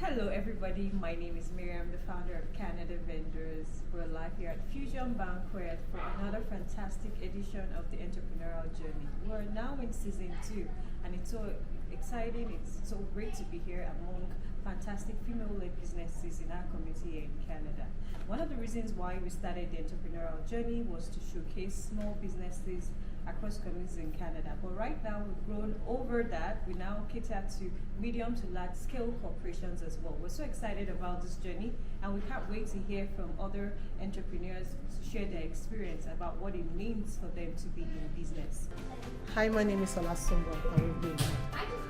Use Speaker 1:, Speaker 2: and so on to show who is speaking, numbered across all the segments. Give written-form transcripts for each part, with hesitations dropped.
Speaker 1: Hello, everybody. My name is Miriam, the founder of Canada Vendors. We're live here at Fusion Banquet for another fantastic edition of the Entrepreneurial Journey. We're now in season 2, and it's so exciting. It's so great to be here among fantastic female-led businesses in our community here in Canada. One of the reasons why we started the Entrepreneurial Journey was to showcase small businesses across communities in Canada. But right now we've grown over that. We now cater to medium to large scale corporations as well. We're so excited about this journey, and we can't wait to hear from other entrepreneurs to share their experience about what it means for them to be in business.
Speaker 2: Hi, my name is Olasumbo Awugbin.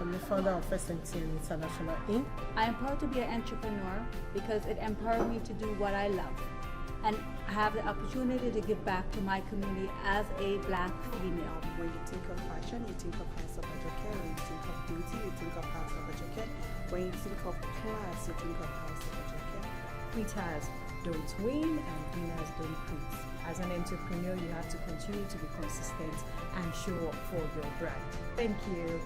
Speaker 2: I'm the founder of SMT International Inc.
Speaker 3: I am proud to be an entrepreneur because it empowered me to do what I love and have the opportunity to give back to my community as a Black female.
Speaker 4: When you think of fashion, you think of House of Ajoke. When you think of beauty, you think of House of Ajoke. When you think of class, you think of House of Ajoke.
Speaker 1: Quitters don't win and winners don't quit. As an entrepreneur, you have to continue to be consistent and show up for your brand. Thank you.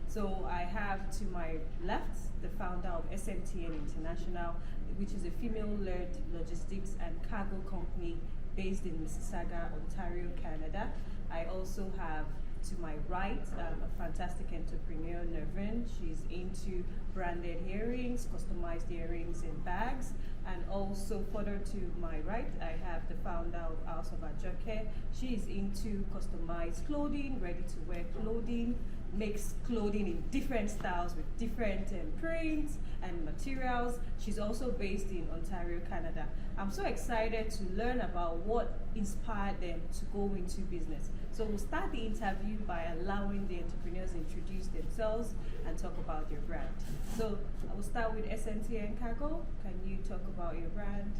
Speaker 1: So I have to my left the founder of SMTN International, which is a female-led logistics and cargo company based in Mississauga, Ontario, Canada. I also have to my right a fantastic entrepreneur, Nervin. She's into branded earrings, customized earrings and bags. And also further to my right, I have the founder of House of Ajoke. She is into customized clothing, ready-to-wear clothing, makes clothing in different styles with different prints and materials. She's also based in Ontario, Canada. I'm so excited to learn about what inspired them to go into business. So we'll start the interview by allowing the entrepreneurs introduce themselves and talk about your brand. So I will start with SNTN Cargo. Can you talk about your brand?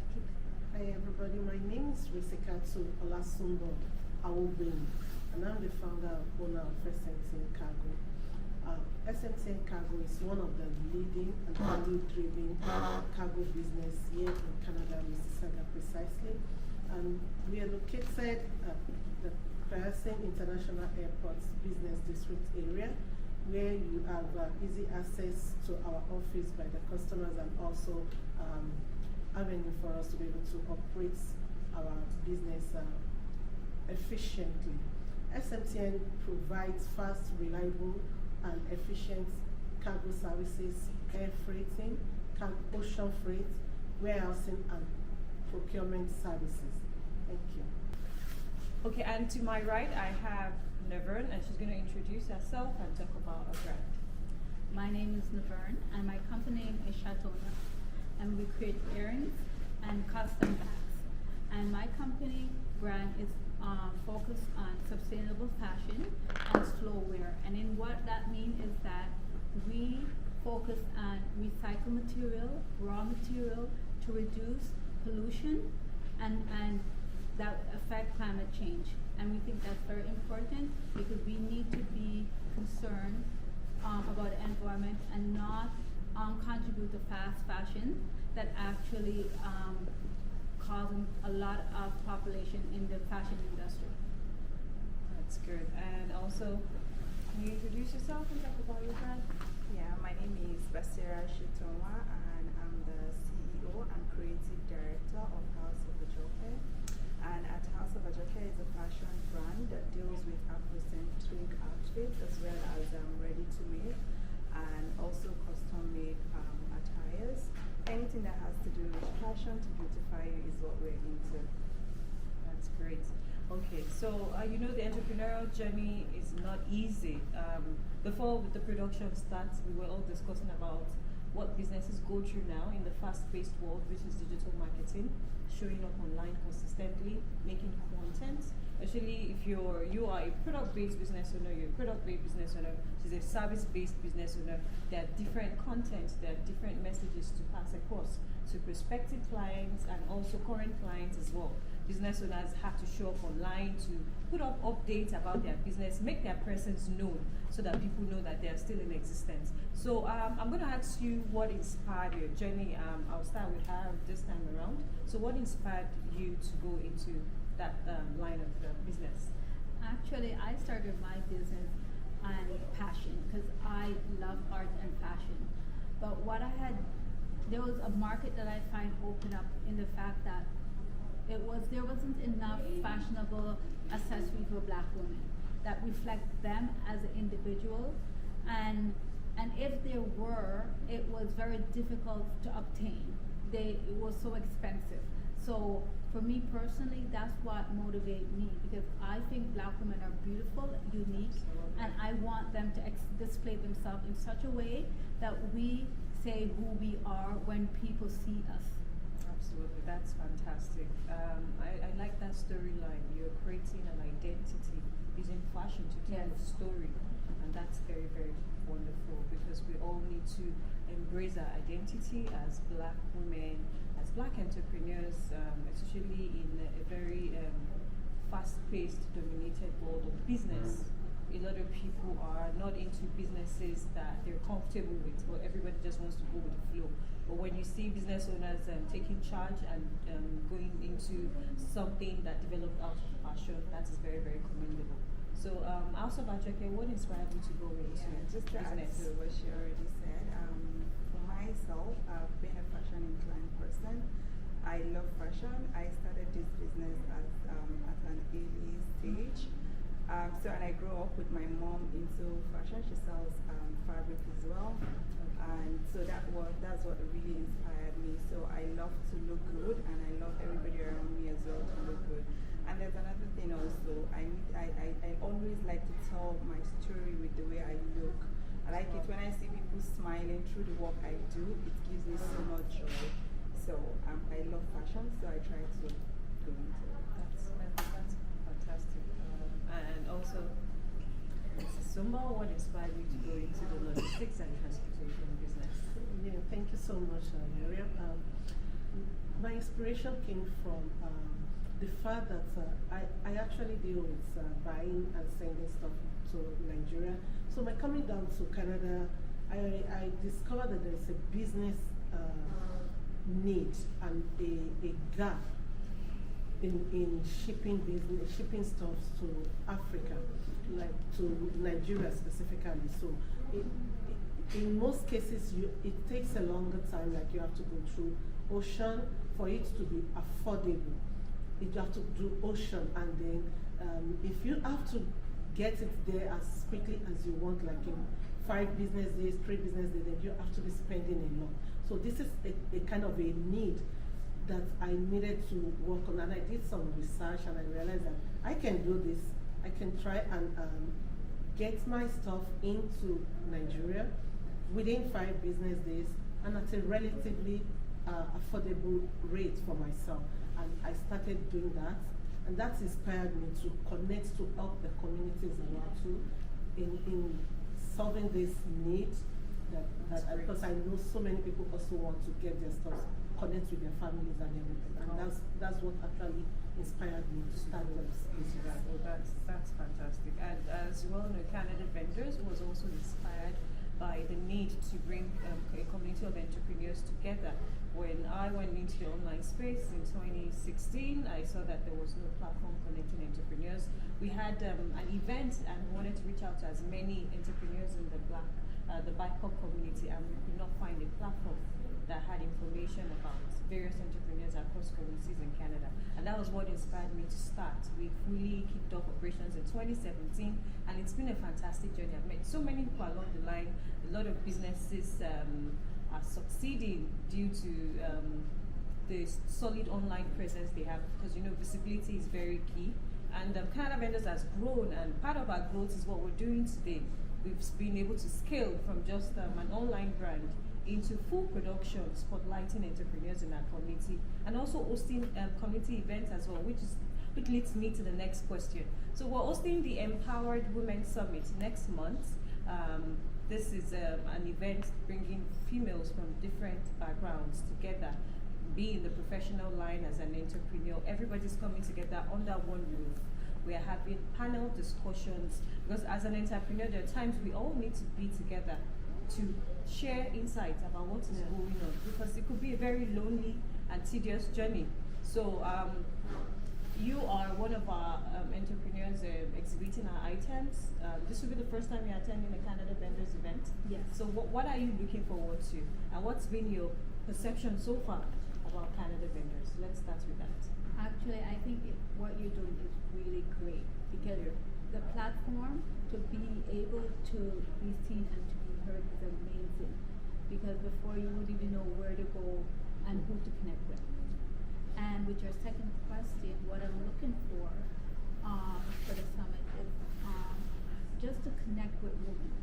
Speaker 2: Hi everybody, my name is Risikatu Olasumbo Awugbin, and I'm the founder and owner of SMTN Cargo. SMTN Cargo is one of the leading and value-driven cargo business here in Canada, Mississauga precisely. And we are located at the Pearson International Airport's business district area, where you have easy access to our office by the customers, and also avenue for us to be able to operate our business efficiently. SMTN provides fast, reliable, and efficient cargo services, air freighting, ocean freight, warehousing, and procurement services. Thank you.
Speaker 1: Okay, and to my right, I have Nevern, and she's going to introduce herself and talk about her brand.
Speaker 3: My name is Navern and my company name is Chatona, and we create earrings and custom bags. And my company brand is focused on sustainable fashion and slow wear. And in what that means is that we focus on recycled material, raw material, to reduce pollution and that affect climate change. And we think that's very important because we need to be concerned about the environment and not contribute to fast fashion that actually causing a lot of population in the fashion industry.
Speaker 1: That's good. And also, can you introduce yourself and talk about your brand?
Speaker 5: Yeah, my name is Basira Shitonwa, and I'm the CEO and Creative Director of House of Ajoke. And at House of Ajoke is a fashion brand that deals with Afrocentric outfits as well as ready-to-wear and also custom-made attires. Anything that has to do with fashion to beautify you is what we're into.
Speaker 1: That's great. Okay, so you know the entrepreneurial journey is not easy. Before the production starts, we were all discussing about what businesses go through now in the fast-paced world, which is digital marketing, showing up online consistently, making content. Especially if you are a product-based business owner, you're a product-based business owner, she's a service-based business owner, there are different content, there are different messages to pass across to prospective clients and also current clients as well. Business owners have to show up online to put up updates about their business, make their presence known so that people know that they are still in existence. So I'm going to ask you what inspired your journey. I'll start with her this time around. So what inspired you to go into that line of business?
Speaker 3: Actually, I started my business on passion because I love art But there was a market that I find open up in the fact that there wasn't enough fashionable accessories for black women that reflect them as an individual, and if there were, it was very difficult to obtain. It was so expensive. So for me personally, that's what motivates me, because I think black women are beautiful, unique, and I want them to display themselves in such a way that we say who we are when people see us.
Speaker 1: Absolutely, that's fantastic. I like that storyline. You're creating an identity using fashion to tell a story, and that's very, very wonderful, because we all need to embrace our identity as black women, as black entrepreneurs, especially in a very fast-paced, dominated world of business. A lot of people are not into businesses that they're comfortable with, or everybody just wants to go with the flow. But when you see business owners taking charge and going into something that developed out of passion, that is very, very commendable. So, House of Ajoke, what inspired you to go into
Speaker 5: just to add
Speaker 1: business?
Speaker 5: to what she already said, for myself, I've been a fashion inclined person. I love fashion. I started this business at an early stage. And I grew up with my mom into fashion. She sells fabric as well, and so that's what really inspired me. So I love to look good, and I love everybody around me as well to look good. And there's another thing also. I always like to tell my story with the way I look. I like it when I see people smiling through the work I do. It gives me so much joy. So I love fashion, so I try to go into it.
Speaker 1: That's fantastic. And also, Mrs. Sumba, what inspired you to go into the logistics and transportation business?
Speaker 2: Yeah, thank you so much, Miriam. My inspiration came from the fact that I actually deal with buying and sending stuff to Nigeria. So by coming down to Canada, I discovered that there's a business need and a gap in shipping stuff to Africa, like to Nigeria specifically. So in most cases, it takes a longer time, like you have to go through ocean for it to be affordable. You have to do ocean, and then if you have to get it there as quickly as you want, like in 5 business days, 3 business days, then you have to be spending a lot. So this is a kind of a need that I needed to work on, and I did some research, and I realized that I can do this. I can try and get my stuff into Nigeria within 5 business days and at a relatively affordable rate for myself. And I started doing that, and that inspired me to connect to help the communities around too in solving this need because I know so many people also want to get their stuff, connect with their families and everything, and that's what actually inspired me to start this business.
Speaker 1: So that's fantastic. And as you all know, Canada Vendors was also inspired by the need to bring a community of entrepreneurs together. When I went into the online space in 2016, I saw that there was no platform connecting entrepreneurs. We had an event and we wanted to reach out to as many entrepreneurs in the BIPOC community, and we could not find a platform that had information about various entrepreneurs across communities in Canada. And that was what inspired me to start. We fully kicked off operations in 2017, and it's been a fantastic journey. I've met so many people along the line. A lot of businesses are succeeding due to the solid online presence they have, because visibility is very key. And Canada Vendors has grown, and part of our growth is what we're doing today. We've been able to scale from just an online brand into full production, spotlighting entrepreneurs in our community, and also hosting community events as well, which leads me to the next question. So we're hosting the Empowered Women Summit next month. This is an event bringing females from different backgrounds together, be in the professional line as an entrepreneur. Everybody's coming together under one roof. We are having panel discussions, because as an entrepreneur, there are times we all need to be together to share insights about what is going on, because it could be a very lonely and tedious journey. So you are one of our entrepreneurs exhibiting our items. This will be the first time you're attending a Canada Vendors event.
Speaker 3: Yes.
Speaker 1: So what are you looking forward to? And what's been your perception so far about Canada Vendors? Let's start with that.
Speaker 3: Actually, I think what you're doing is really great because the platform to be able to be seen and to be heard is amazing. Because before you would even know where to go and who to connect with. And with your second question, what I'm looking for the summit is just to connect with women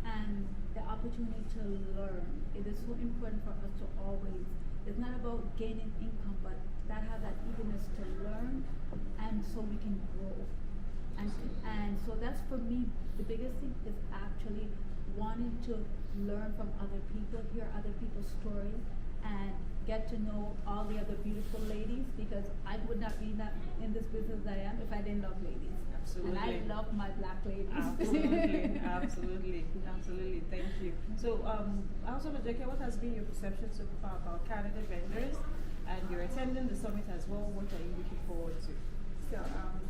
Speaker 3: and the opportunity to learn. It is so important for us to always, it's not about gaining income, but that have that eagerness to learn and so we can grow. And so that's for me, the biggest thing is actually wanting to learn from other people, hear other people's stories, and get to know all the other beautiful ladies, because I would not be in this business I am if I didn't love ladies.
Speaker 1: Absolutely.
Speaker 3: And I love my black ladies.
Speaker 1: Absolutely, absolutely. Thank you. So, House of Ajake, what has been your perception so far about Canada Vendors? And you're attending the summit as well. What are you looking forward to?
Speaker 5: So,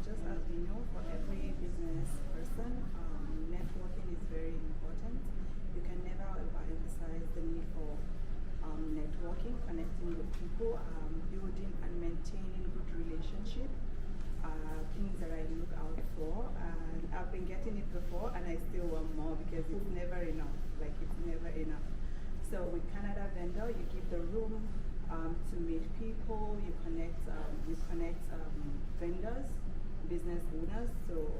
Speaker 5: just as we know, for every business person, networking is very important. You can never overemphasize the need for networking, connecting with people, building and maintaining good relationship. Things that I look out for, and I've been getting it before, and I still want more because it's never enough. Like, it's never enough. So with Canada Vendor, you give the room to meet people. You connect vendors, business owners, so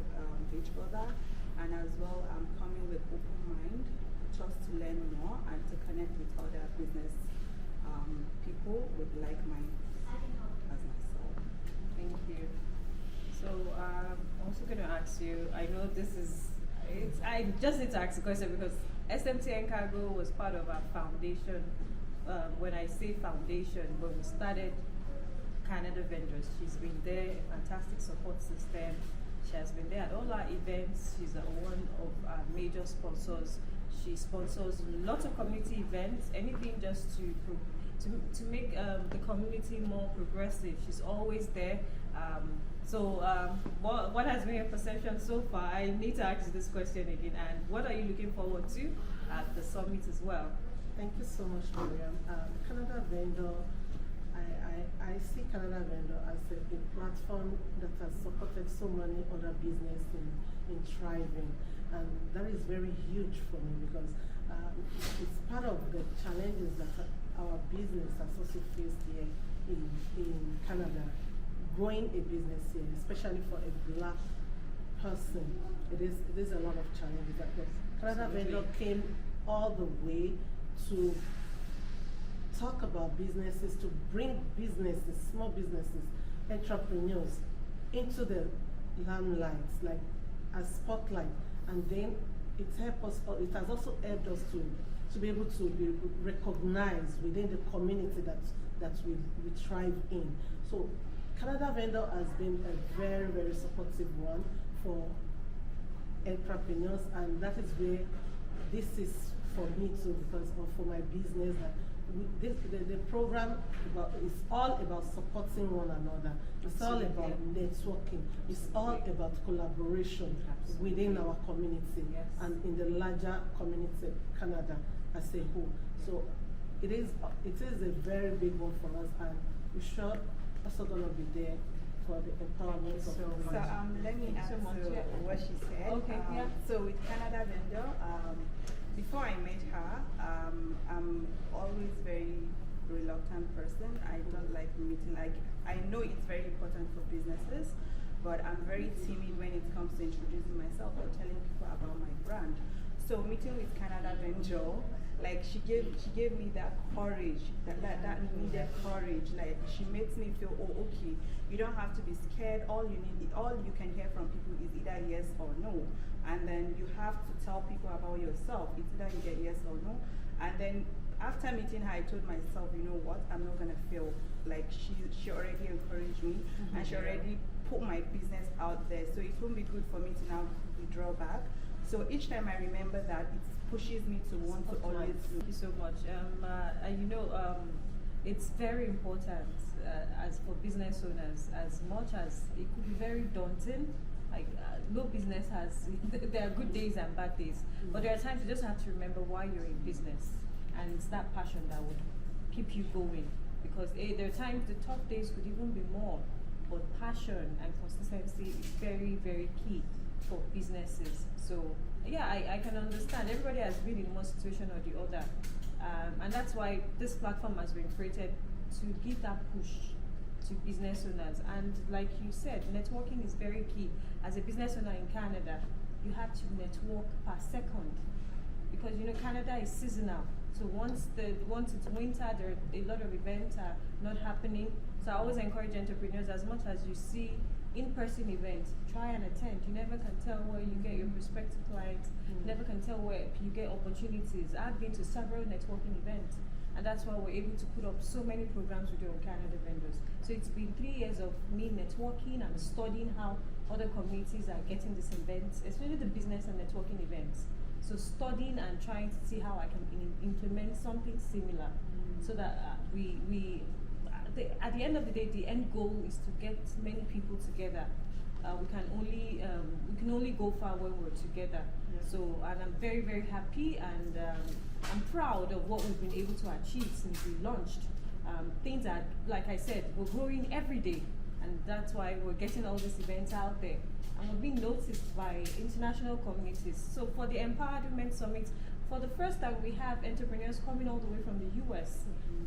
Speaker 5: each other, and as well coming with open mind, just to learn more and to connect with other business people with like minds as myself.
Speaker 1: Thank you. So I'm also going to ask you, I know I just need to ask a question because SMTN Cargo was part of our foundation. When I say foundation, when we started Canada Vendors, she's been there, a fantastic support system. She has been there at all our events. She's one of our major sponsors. She sponsors lots of community events, anything just to make the community more progressive. She's always there. What has been your perception so far? I need to ask this question again. And what are you looking forward to at the summit as well?
Speaker 2: Thank you so much, Miriam. Canada Vendor, I see Canada Vendor as a platform that has supported so many other businesses in thriving. And that is very huge for me because it's part of the challenges that our business has also faced here in Canada. Growing a business here, especially for a black person, it is a lot of challenges. Canada Vendor came all the way to talk about businesses, to bring businesses, small businesses, entrepreneurs into the limelight, like a spotlight, and then it has also helped us to be able to be recognized within the community that we thrive in. So Canada Vendor has been a very, very supportive one for entrepreneurs, and that is where this is for me too, because for my business. The program is all about supporting one another. It's all about networking. It's all about collaboration within our community and in the larger community, Canada as a whole. So it is a very big one for us, and we're sure also going to be there for the empowerment of women.
Speaker 5: So let me answer what she said.
Speaker 1: Okay,
Speaker 5: So with Canada Vendor, before I met her, I'm always very reluctant person. I don't like meeting. I know it's very important for businesses, but I'm very timid when it comes to introducing myself or telling people about my brand. So meeting with Canada Vendor, like she gave me that courage, that needed courage. Like she makes me feel, oh, okay, you don't have to be scared. All you can hear from people is either yes or no. And then you have to tell people about yourself. It's either you get yes or no. And then after meeting her, I told myself, you know what, I'm not gonna feel like she already encouraged me, and she already put my business out there. So it won't be good for me to now withdraw back. So each time I remember that, it pushes me to want to always.
Speaker 1: Thank you so much. It's very important as for business owners, as much as it could be very daunting. Like no business has, there are good days and bad days, but there are times you just have to remember why you're in business, and it's that passion that would keep you going. Because there are times the tough days could even be more, but passion and consistency is very, very key for businesses. So yeah, I can understand. Everybody has been in one situation or the other, and that's why this platform has been created to give that push to business owners. And like you said, networking is very key. As a business owner in Canada, you have to network per second, because you know Canada is seasonal. So once it's winter, there are a lot of events are not happening. So I always encourage entrepreneurs, as much as you see in-person events, try and attend. You never can tell where you get your prospective clients. You never can tell where you get opportunities. I've been to several networking events, and that's why we're able to put up so many programs with your Canada vendors. So it's been 3 years of me networking and studying how other communities are getting these events, especially the business and networking events. So studying and trying to see how I can implement something similar, so that at the end of the day, the end goal is to get many people together. We can only go far when we're together.
Speaker 2: Yeah.
Speaker 1: So, and I'm very, very happy, and I'm proud of what we've been able to achieve since we launched. Things are, like I said, we're growing every day, and that's why we're getting all these events out there. And we're being noticed by international communities. So for the Empowered Women Summit, for the first time, we have entrepreneurs coming all the way from the US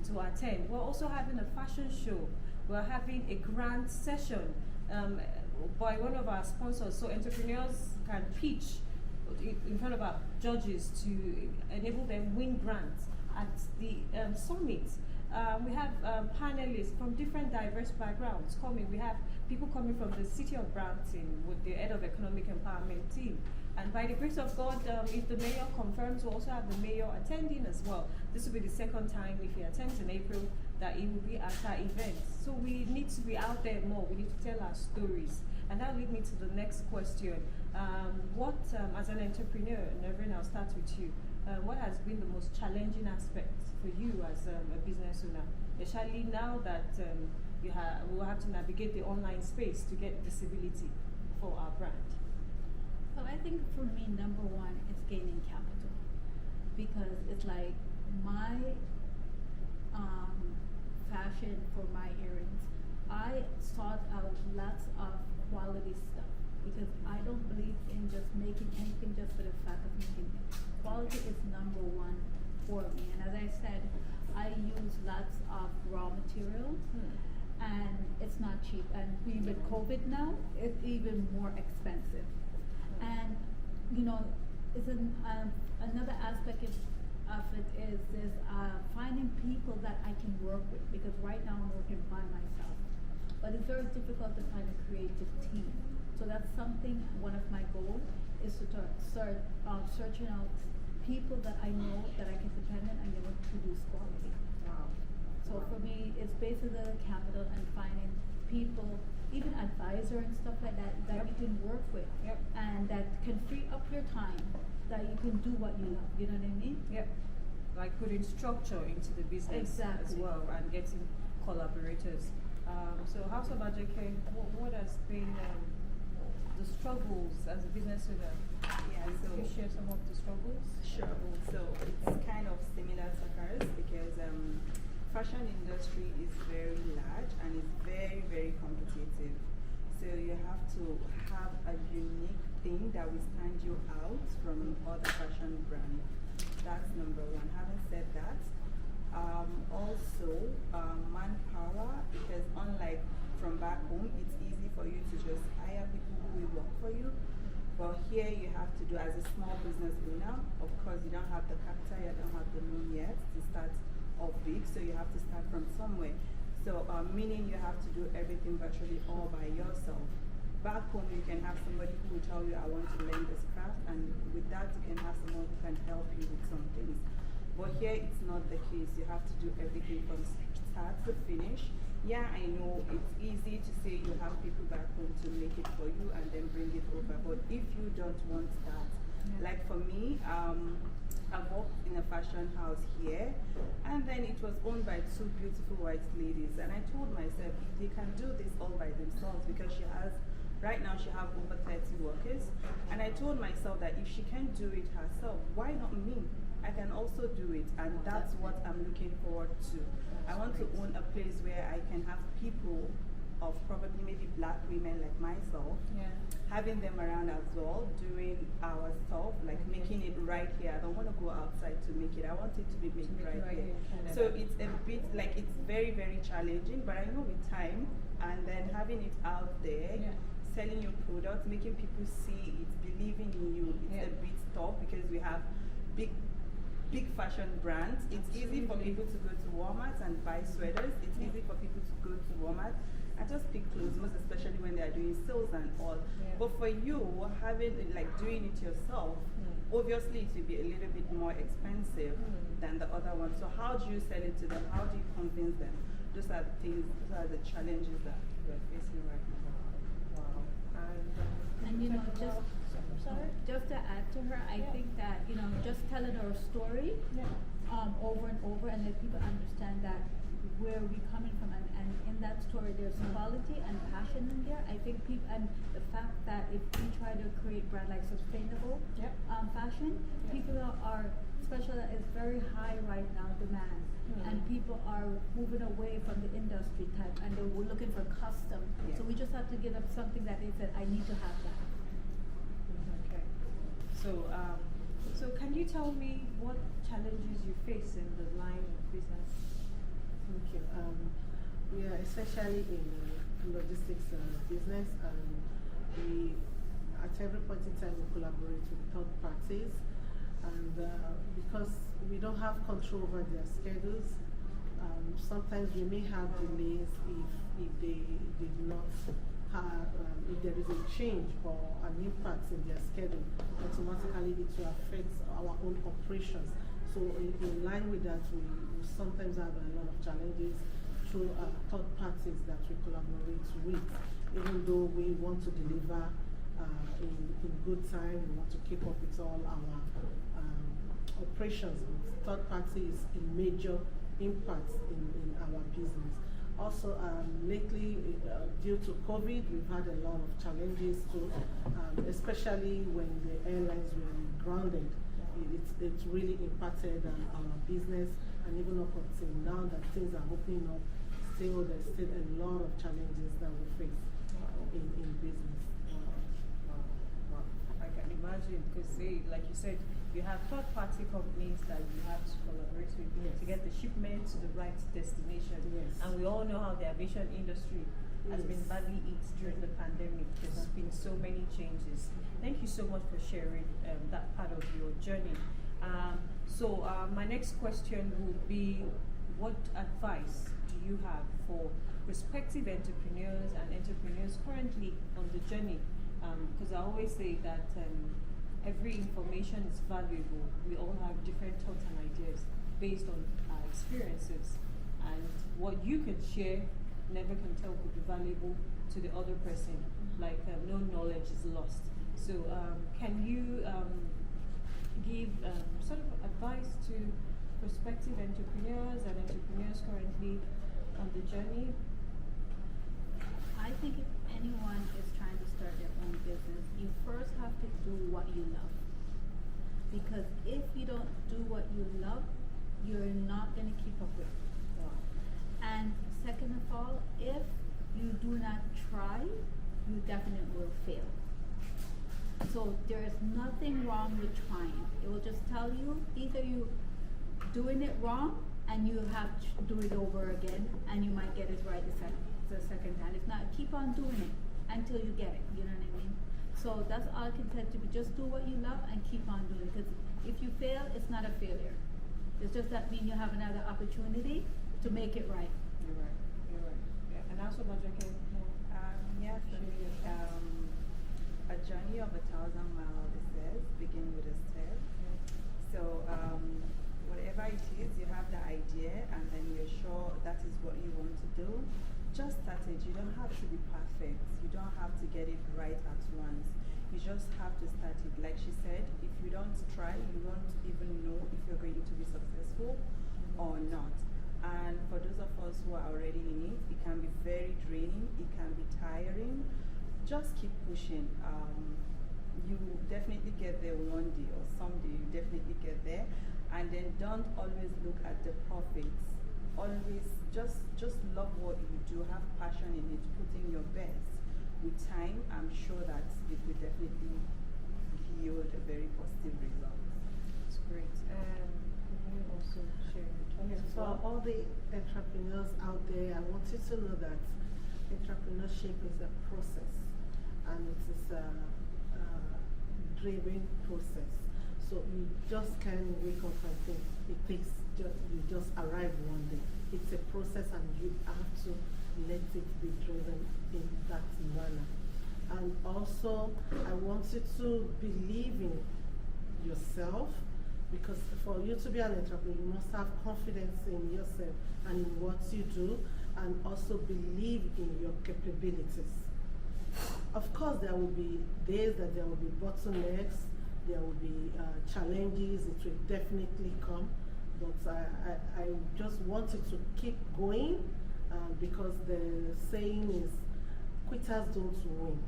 Speaker 1: to attend. We're also having a fashion show. We're having a grant session by one of our sponsors, so entrepreneurs can pitch in front of our judges to enable them win grants at the summit. We have panelists from different diverse backgrounds coming. We have people coming from the city of Brampton with the head of economic empowerment team. And by the grace of God, if the mayor confirms, we'll also have the mayor attending as well. This will be the second time, if he attends in April, that he will be at our event. So we need to be out there more. We need to tell our stories. And that will lead me to the next question. As an entrepreneur, Nevin, I'll start with you. What has been the most challenging aspect for you as a business owner, especially now that we will have to navigate the online space to get visibility for our brand?
Speaker 3: So I think for me, number one is gaining capital, because it's like my fashion for my earrings. I sought out lots of quality stuff, because I don't believe in just making anything just for the fact of making it. Quality is number one for me, and as I said, I use lots of raw material, and it's not cheap. And with COVID now, it's even more expensive. And you know, another aspect of it is finding people that I can work with, because right now I'm working by myself. But it's very difficult to find a creative team. So that's something, one of my goals is to start searching out people that I know that I can depend on and they will produce quality.
Speaker 1: Wow.
Speaker 3: So for me, it's basically the capital and finding people, even advisor and stuff like that, that you can work with, and that can free up your time, that you can do what you love. You know what I mean?
Speaker 1: Yep. Like putting structure into the business as
Speaker 3: Exactly.
Speaker 1: well, and getting collaborators. So House of Ajake, what has been the struggles as a business owner?
Speaker 5: Yeah,
Speaker 1: Can you share some of the struggles?
Speaker 5: Sure. So it's kind of similar to hers, because fashion industry is very large and it's very, very competitive. So you have to have a unique thing that will stand you out from other fashion brands. That's number one. Having said that, also manpower, because unlike from back home, it's easy for you to just hire people who will work for you. But here you have to do, as a small business owner, of course you don't have the capital, you don't have the loan yet to start off big, so you have to start from somewhere. So meaning you have to do everything virtually all by yourself. Back home you can have somebody who will tell you, I want to learn this craft, and with that you can have someone who can help you with some things. But here it's not the case. You have to do everything from start to finish. Yeah, I know it's easy to say you have people back home to make it for you and then bring it over, but if you don't want that, like for me, I worked in a fashion house here, and then it was owned by two beautiful white ladies. And I told myself, if they can do this all by themselves, because right now she has over 30 workers, and I told myself that if she can do it herself, why not me? I can also do it, and that's what I'm looking forward to. I want to own a place where I can have people of probably maybe black women like myself, having them around as well, doing our stuff, like making it right here. I don't want to go outside to make it. I want it to be made right here. So it's a bit like, it's very, very challenging, but I know with time and then having it out there, selling your products, making people see it, believing in you, it's a bit tough because we have big fashion brands. It's easy for people to go to Walmart and buy sweaters. It's easy for people to go to Walmart and just pick clothes, most especially when they are doing sales and all. But for you, having doing it yourself, obviously it will be a little bit more expensive than the other one. So how do you sell it to them? How do you convince them? Those are the things, those are the challenges that we're facing right now.
Speaker 2: Wow.
Speaker 3: And just to add to her, I think that, just telling our story over and over and let people understand that where we're coming from, and in that story there's quality and passion in there. I think people, and the fact that if we try to create brand like sustainable fashion, people are, especially it's very high right now demand, and people are moving away from the industry type, and we're looking for custom. So we just have to give them something that they said, I need to have that.
Speaker 1: Okay. So can you tell me what challenges you face in the line of business?
Speaker 2: Thank you. We are especially in logistics business, and we, at every point in time, we collaborate with third parties, and because we don't have control over their schedules, sometimes we may have delays if they did not have, if there is a change or an impact in their schedule, automatically it will affect our own operations. So in line with that, we sometimes have a lot of challenges through third parties that we collaborate with. Even though we want to deliver in good time, we want to keep up with all our operations. Third party is a major impact in our business. Also, lately, due to COVID, we've had a lot of challenges too, especially when the airlines were grounded. It's really impacted our business, and even up until now that things are opening up, there's still a lot of challenges that we face in business.
Speaker 1: Wow. I can imagine, because like you said, you have third-party companies that you have to collaborate with to get the shipment to the right destination. And we all know how the aviation industry has been badly hit during the pandemic. There's been so many changes. Thank you so much for sharing that part of your journey. So my next question would be, what advice do you have for prospective entrepreneurs and entrepreneurs currently on the journey? Because I always say that every information is valuable. We all have different thoughts and ideas based on our experiences. And what you can share, never can tell, could be valuable to the other person. Like no knowledge is lost. So can you give sort of advice to prospective entrepreneurs and entrepreneurs currently on the journey?
Speaker 3: I think if anyone is trying to start their own business, you first have to do what you love. Because if you don't do what you love, you're not going to keep up with it. And second of all, if you do not try, you definitely will fail. So there is nothing wrong with trying. It will just tell you either you doing it wrong and you have to do it over again, and you might get it right the second time. If not, keep on doing it until you get it. You know what I mean? So that's all I can tell you. Just do what you love and keep on doing it. Because if you fail, it's not a failure. It's just that means you have another opportunity to make it right.
Speaker 1: You're right. You're right. Yeah. And also, Majake,
Speaker 5: Yeah, for me, a journey of 1,000 miles, it says, begin with a step. So whatever it is, you have the idea and then you're sure that is what you want to do, just start it. You don't have to be perfect. You don't have to get it right at once. You just have to start it. Like she said, if you don't try, you won't even know if you're going to be successful or not. And for those of us who are already in it can be very draining, it can be tiring. Just keep pushing. You will definitely get there one day or someday you definitely get there. And then don't always look at the profits. Always just love what you do, have passion in it, put in your best. With time, I'm sure that it will definitely yield a very positive result.
Speaker 1: That's great. And can you also share your thoughts as
Speaker 2: For
Speaker 1: well?
Speaker 2: all the entrepreneurs out there, I want you to know that entrepreneurship is a process, and it is a driven process. So you just can't wake up and think you just arrive one day. It's a process, and you have to let it be driven in that manner. And also, I want you to believe in yourself, because for you to be an entrepreneur, you must have confidence in yourself and in what you do, and also believe in your capabilities. Of course, there will be days that there will be bottlenecks, there will be challenges, it will definitely come, but I just want you to keep going, because the saying is, quitters don't win,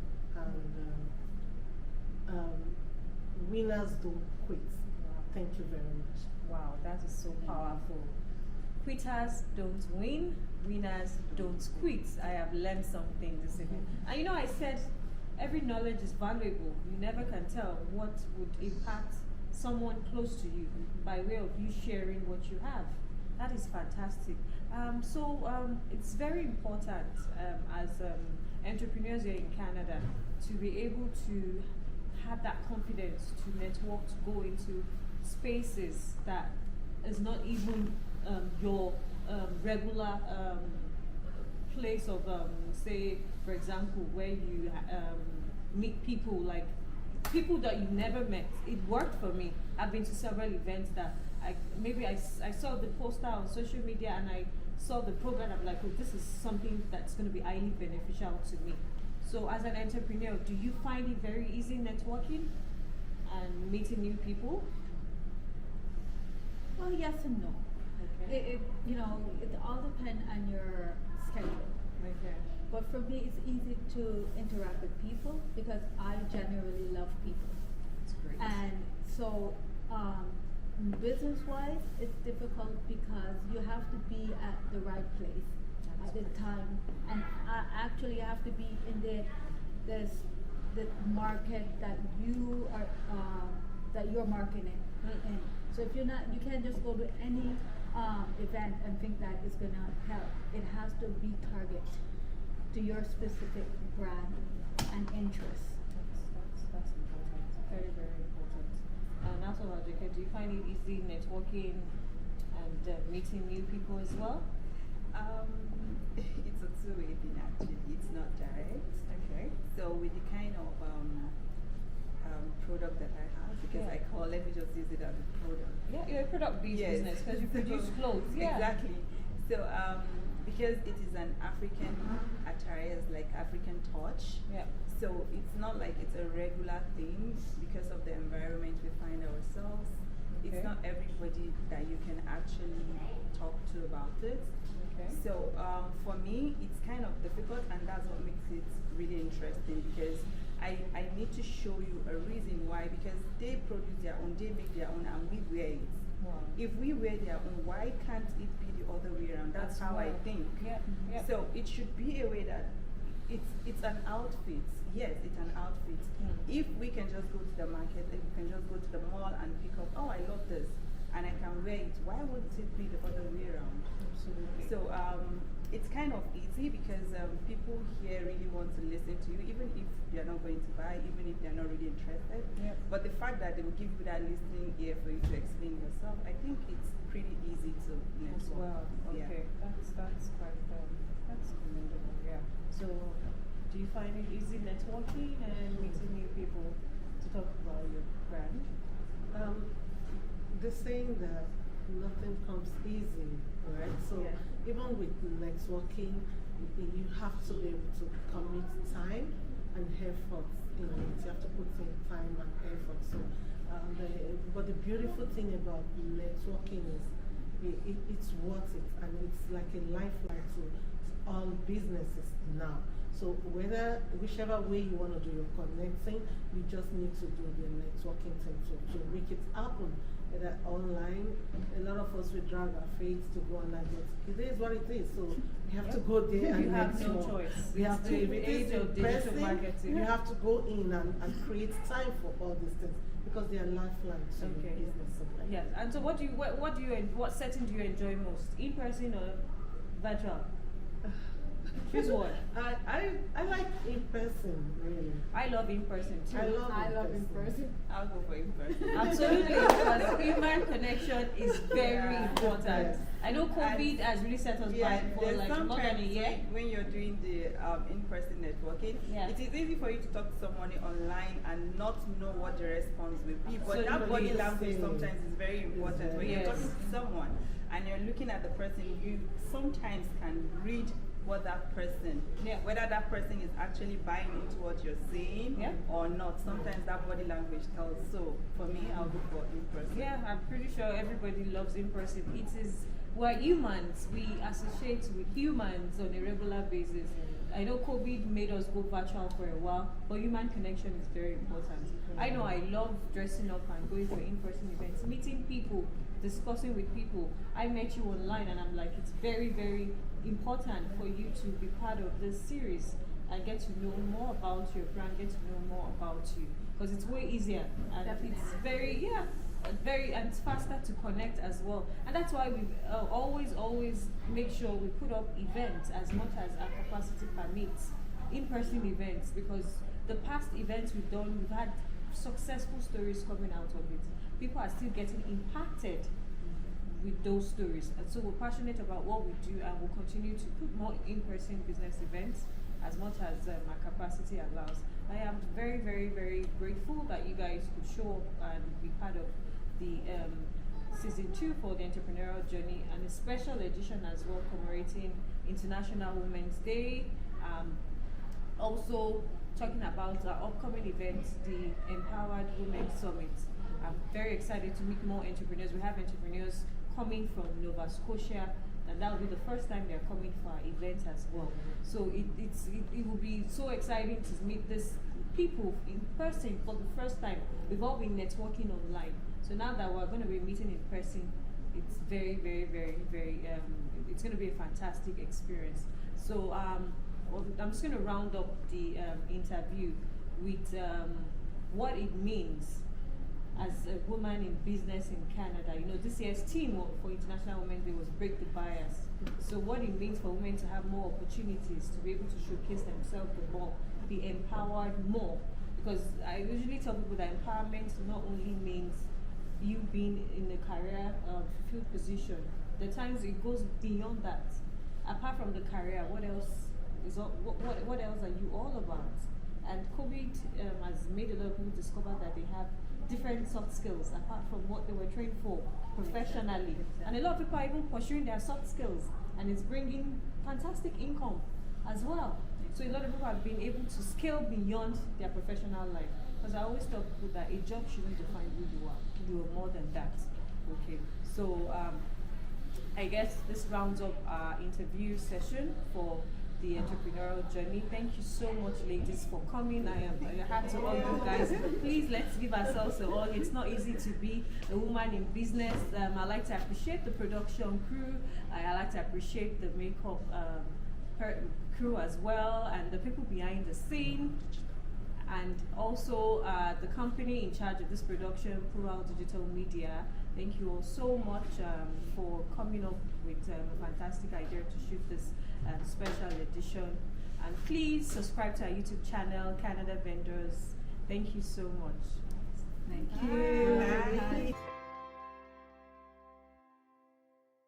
Speaker 2: and winners don't quit. Thank you very much.
Speaker 1: Wow, that is so powerful. Quitters don't win, winners don't quit. I have learned something this evening. And you know, I said every knowledge is valuable. You never can tell what would impact someone close to you by way of you sharing what you have. That is fantastic. It's very important as entrepreneurs here in Canada to be able to have that confidence to network, to go into spaces that is not even your regular place of, say, for example, where you meet people, like people that you never met. It worked for me. I've been to several events that I saw the poster on social media and I saw the program. I'm like, oh, this is something that's going to be highly beneficial to me. So as an entrepreneur, do you find it very easy networking and meeting new people?
Speaker 3: Well, yes and no.
Speaker 1: Okay.
Speaker 3: It all depends on your schedule.
Speaker 1: Okay.
Speaker 3: But for me, it's easy to interact with people because I generally love people.
Speaker 1: That's great.
Speaker 3: And so, business-wise, it's difficult because you have to be at the right place at the time, and actually you have to be in the market that you are that you're marketing in. So if you're not, you can't just go to any event and think that it's gonna help. It has to be targeted to your specific brand and interests.
Speaker 1: That's important. Very, very important. And also, Ajike, do you find it easy networking and meeting new people as well?
Speaker 5: It's a two-way thing actually. It's not direct.
Speaker 1: Okay.
Speaker 5: So with the kind of product that I have, because
Speaker 1: Yeah.
Speaker 5: let me just use it as a product.
Speaker 1: Yeah, you're a product-based
Speaker 5: Yes.
Speaker 1: business because you produce clothes. Yeah.
Speaker 5: Exactly. So because it is an African attire, it's like African touch.
Speaker 1: Yeah.
Speaker 5: So it's not like it's a regular thing because of the environment we find ourselves.
Speaker 1: Okay.
Speaker 5: It's not everybody that you can actually talk to about it.
Speaker 1: Okay.
Speaker 5: So for me, it's kind of difficult, and that's what makes it really interesting because I need to show you a reason why, because they produce their own, they make their own, and we wear it.
Speaker 1: Wow.
Speaker 5: If we wear their own, why can't it be the other way around? That's how I
Speaker 1: right.
Speaker 5: think.
Speaker 1: Yeah. Yeah.
Speaker 5: So it should be a way that it's an outfit. Yes, it's an outfit. If we can just go to the market, if we can just go to the mall and pick up, oh, I love this, and I can wear it, why wouldn't it be the other way around?
Speaker 1: Absolutely.
Speaker 5: So it's kind of easy because people here really want to listen to you, even if they're not going to buy, even if they're not really interested.
Speaker 1: Yep.
Speaker 5: But the fact that they will give you that listening ear for you to explain yourself, I think it's pretty easy to network.
Speaker 1: As well. Okay.
Speaker 5: Yeah.
Speaker 1: That's quite that's commendable. Yeah. So, do you find it easy networking and meeting new people to talk about your brand?
Speaker 2: The saying that nothing comes easy, right? So
Speaker 1: Yeah.
Speaker 2: even with networking, you have to be able to commit time and effort in it. You have to put in time and effort. So, but the beautiful thing about networking is it's worth it, and it's like a lifeline to all businesses now. So whichever way you want to do your connecting, you just need to do the networking thing to make it happen. Whether online, a lot of us will drag our feet to go online, but it is what it is. So we have to go there and
Speaker 1: You have no
Speaker 2: network.
Speaker 1: choice.
Speaker 2: We have
Speaker 1: It's
Speaker 2: to,
Speaker 1: the
Speaker 2: if it
Speaker 1: age
Speaker 2: is
Speaker 1: of
Speaker 2: in
Speaker 1: digital
Speaker 2: person,
Speaker 1: marketing.
Speaker 2: you have to go in and create time for all these things because they are lifelines to
Speaker 1: Okay.
Speaker 2: your business.
Speaker 1: Yes. And so, what setting do you enjoy most? In person or virtual? Choose one.
Speaker 2: I like in person, really.
Speaker 1: I love in person too.
Speaker 2: I love in person.
Speaker 5: I'll go for in person.
Speaker 1: Absolutely, because human connection is very
Speaker 5: Yeah.
Speaker 1: important.
Speaker 2: Yes.
Speaker 1: I know COVID has really set us
Speaker 5: Yeah,
Speaker 1: back for
Speaker 5: there's
Speaker 1: like more than a
Speaker 5: sometimes
Speaker 1: year.
Speaker 5: when you're doing the in-person networking,
Speaker 1: Yeah.
Speaker 5: it is easy for you to talk to somebody online and not know what the response will be. But that
Speaker 1: Absolutely.
Speaker 5: body language
Speaker 2: Yes.
Speaker 5: sometimes is very important. When you're
Speaker 1: Yes.
Speaker 5: talking to someone and you're looking at the person, you sometimes can read what that person,
Speaker 1: Yeah.
Speaker 5: whether that person is actually buying into what you're saying
Speaker 1: Yeah.
Speaker 5: or not. Sometimes that body language tells. So for me, I'll go for in-person.
Speaker 1: Yeah, I'm pretty sure everybody loves in person. We're humans. We associate with humans on a regular basis. I know COVID made us go virtual for a while, but human connection is very important. I know I love dressing up and going for in-person events, meeting people, discussing with people. I met you online and I'm like, it's very, very important for you to be part of this series and get to know more about your brand, get to know more about you. Because it's way easier and
Speaker 3: Definitely.
Speaker 1: it's and it's faster to connect as well. And that's why we always make sure we put up events as much as our capacity permits, in-person events, because the past events we've done, we've had successful stories coming out of it. People are still getting impacted with those stories, and so we're passionate about what we do, and we'll continue to put more in-person business events as much as our capacity allows. I am very, very, very grateful that you guys could show up and be part of the season 2 for the entrepreneurial journey, and a special edition as well commemorating International Women's Day. Also talking about our upcoming event, the Empowered Women Summit. I'm very excited to meet more entrepreneurs. We have entrepreneurs coming from Nova Scotia, and that will be the first time they're coming for our event as well. So it will be so exciting to meet these people in person for the first time. We've all been networking online. So now that we're going to be meeting in person, it's very, very, very, very, it's going to be a fantastic experience. So I'm just going to round up the interview with what it means as a woman in business in Canada. You know, this year's theme for International Women's Day was Break the Bias. So what it means for women to have more opportunities, to be able to showcase themselves more, be empowered more. Because I usually tell people that empowerment not only means you being in a career fulfilled position. There are times it goes beyond that. Apart from the career, what else are you all about? And COVID has made a lot of people discover that they have different soft skills apart from what they were trained for professionally. And a lot of people are even pursuing their soft skills, and it's bringing fantastic income as well. So a lot of people have been able to scale beyond their professional life. Because I always tell people that a job shouldn't define who you are. You are more than that. Okay. So I guess this rounds up our interview session for the entrepreneurial journey. Thank you so much, ladies, for coming. I had to all you guys. Please, let's give ourselves a hug. It's not easy to be a woman in business. I like to appreciate the production crew. I like to appreciate the makeup crew as well, and the people behind the scene, and also the company in charge of this production, Plural Digital Media. Thank you all so much for coming up with a fantastic idea to shoot this special edition. And please subscribe to our YouTube channel, Canada Vendors. Thank you so much.
Speaker 3: Thank you.